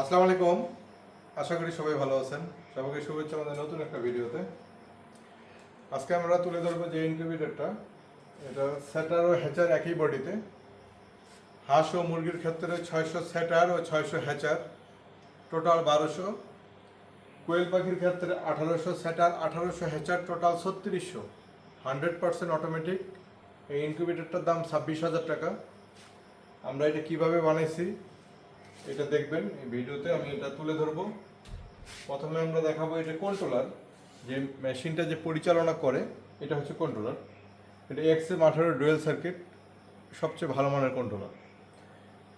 আসসালামু আলাইকুম। আশা করি সবাই ভালো আছেন। সবাইকে শুভেচ্ছা আমাদের নতুন একটা ভিডিওতে। আজকে আমরা তুলে ধরবো যে ইনকিউবেটরটা, এটা সেটার ও হ্যাচার একই বডিতে। হাঁস ও মুরগির ক্ষেত্রে 600 সেটার ও 600 হ্যাচার, টোটাল 1200। কোয়েল পাখির ক্ষেত্রে 1800 সেটার 1800 হ্যাচার, টোটাল 3600। 100% অটোমেটিক। এই ইনকিউবেটরটার দাম 26,000 টাকা। আমরা এটা কিভাবে বানাইছি এটা দেখবেন এই ভিডিওতে, আমি এটা তুলে ধরবো। প্রথমে আমরা দেখাবো এটা কন্ট্রোলার, যে মেশিনটা যে পরিচালনা করে এটা হচ্ছে কন্ট্রোলার। এটা XM18 ডুয়েল সার্কিট, সবচেয়ে ভালো মানের কন্ট্রোলার।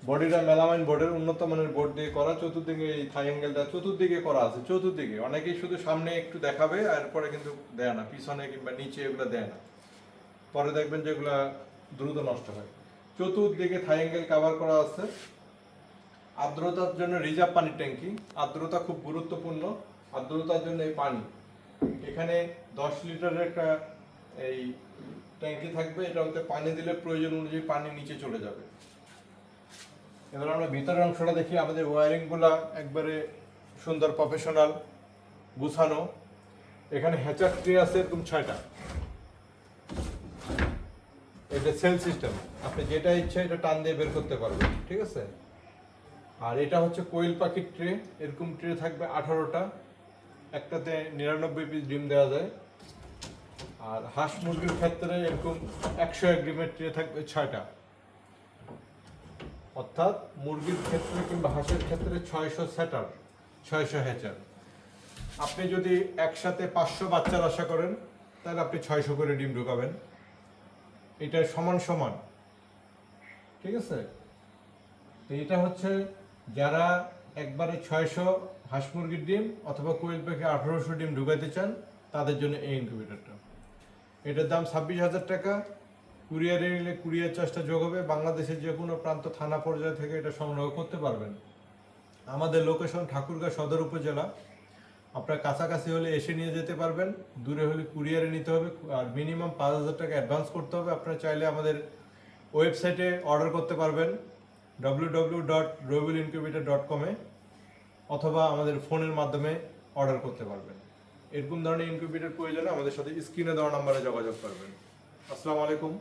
বডিটা মেলামাইন বোর্ডের, উন্নত মানের বোর্ড দিয়ে করা। চতুর্দিকে এই থাই অ্যাঙ্গেলটা চতুর্দিকে করা আছে, চতুর্দিকে। অনেকেই শুধু সামনে একটু দেখাবে আর পরে কিন্তু দেয় না, পিছনে কিংবা নিচে এগুলো দেয় না, পরে দেখবেন যে এগুলা দ্রুত নষ্ট হয়। চতুর্দিকে থাই অ্যাঙ্গেল কাভার করা আছে। আর্দ্রতার জন্য রিজার্ভ পানির ট্যাঙ্কি, আর্দ্রতা খুব গুরুত্বপূর্ণ। আর্দ্রতার জন্য এই পানি, এখানে 10 লিটারের একটা এই ট্যাঙ্কি থাকবে, এটা হতে পানি দিলে প্রয়োজন অনুযায়ী পানি নিচে চলে যাবে। এবার আমরা ভিতরের অংশটা দেখি। আমাদের ওয়ারিংগুলা একবারে সুন্দর প্রফেশনাল গুছানো। এখানে হ্যাচার ট্রে আছে এরকম 6টা। এটা সেল সিস্টেম, আপনি যেটা ইচ্ছা এটা টান দিয়ে বের করতে পারবেন, ঠিক আছে। আর এটা হচ্ছে কোয়েল পাখির ট্রে, এরকম ট্রে থাকবে 18টা, একটাতে 99 পিস ডিম দেওয়া যায়। আর হাঁস মুরগির ক্ষেত্রে এরকম 101 ডিমের ট্রে থাকবে 6টা। অর্থাৎ মুরগির ক্ষেত্রে কিংবা হাঁসের ক্ষেত্রে 600 সেটার, 600 হ্যাচার। আপনি যদি একসাথে 500 বাচ্চার আশা করেন তাহলে আপনি 600 করে ডিম ঢুকাবেন। এটা সমান সমান, ঠিক আছে। তো এটা হচ্ছে যারা একবারে 600 হাঁস মুরগির ডিম অথবা কোয়েল পাখি 1800 ডিম ঢুকাইতে চান তাদের জন্য এই ইনকিউবেটরটা। এটার দাম 26,000 টাকা। কুরিয়ারে নিলে কুরিয়ার চার্জটা যোগ হবে। বাংলাদেশের যে কোনো প্রান্ত থানা পর্যায় থেকে এটা সংগ্রহ করতে পারবেন। আমাদের লোকেশন ঠাকুরগাঁও সদর উপজেলা। আপনার কাছাকাছি হলে এসে নিয়ে যেতে পারবেন, দূরে হলে কুরিয়ারে নিতে হবে। আর মিনিমাম 5,000 টাকা অ্যাডভান্স করতে হবে। আপনারা চাইলে আমাদের ওয়েবসাইটে অর্ডার করতে পারবেন www.robilincubator.com এ, অথবা আমাদের ফোনের মাধ্যমে অর্ডার করতে পারবেন। এরকম ধরনের ইনকিউবেটর প্রয়োজনে আমাদের সাথে স্ক্রিনে দেওয়া নাম্বারে যোগাযোগ করবেন। আসসালামু আলাইকুম।